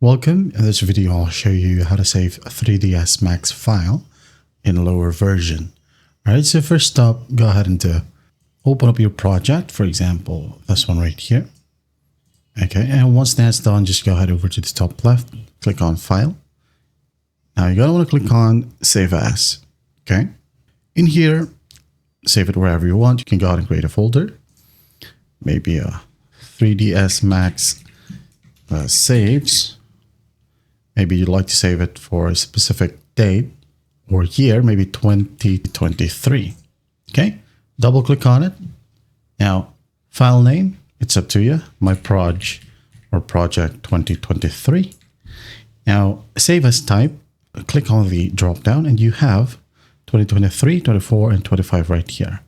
Welcome. In this video, I'll show you how to save a 3ds Max file in lower version. All right, so first up, go ahead and open up your project. For example, this one right here. Okay, and once that's done, just go ahead over to the top left, click on File. Now you're gonna want to click on Save As. Okay, in here, save it wherever you want. You can go ahead and create a folder, maybe a 3ds Max saves. Maybe you'd like to save it for a specific date or year, maybe 2023. Okay, double click on it. Now, file name, it's up to you. My project 2023. Now, save as type, click on the drop down and you have 2023, 24, and 25 right here.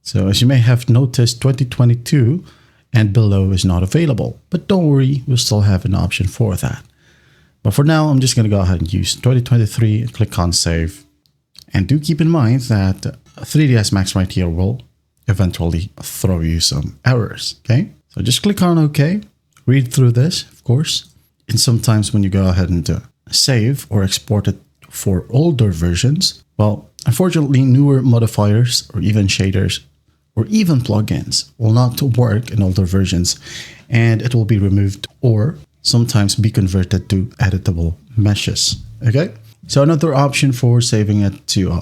So as you may have noticed, 2022 and below is not available, but don't worry, we'll still have an option for that. But for now, I'm just going to go ahead and use 2023 and click on Save. And do keep in mind that 3ds Max right here will eventually throw you some errors, okay? So just click on OK, read through this, of course. And sometimes when you go ahead and save or export it for older versions, well, unfortunately, newer modifiers or even shaders or even plugins will not work in older versions, and it will be removed or sometimes be converted to editable meshes. Okay, so another option for saving it to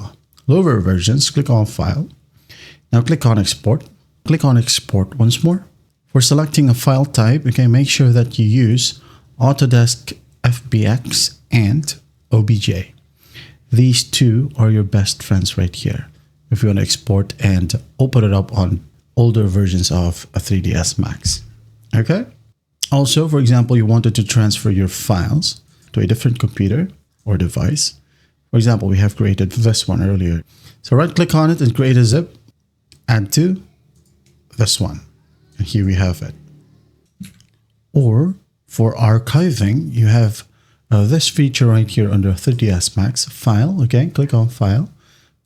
lower versions, click on File. Now click on Export. Click on Export once more. For selecting a file type, okay, make sure that you use Autodesk FBX and OBJ. These two are your best friends right here if you want to export and open it up on older versions of a 3ds Max. Okay. Also, for example, you wanted to transfer your files to a different computer or device. For example, we have created this one earlier. So right click on it and create a zip, add to this one. And here we have it. Or for archiving, you have this feature right here under 3ds Max File. Okay, click on File.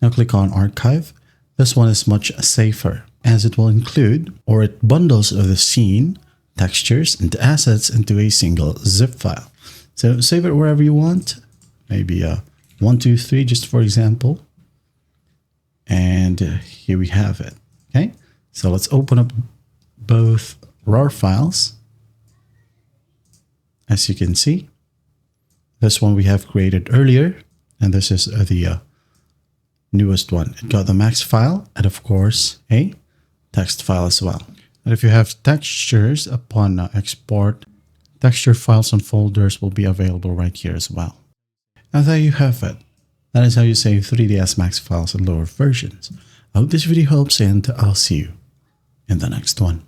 Now click on Archive. This one is much safer as it will include, or it bundles the scene, textures, and assets into a single zip file. So save it wherever you want, maybe 1, 2, 3, just for example. And here we have it. Okay, so let's open up both RAR files. As you can see, this one we have created earlier, and this is the newest one. It got the max file and of course a text file as well. And if you have textures upon export, texture files and folders will be available right here as well. And there you have it. That is how you save 3ds Max files in lower versions. I hope this video helps and I'll see you in the next one.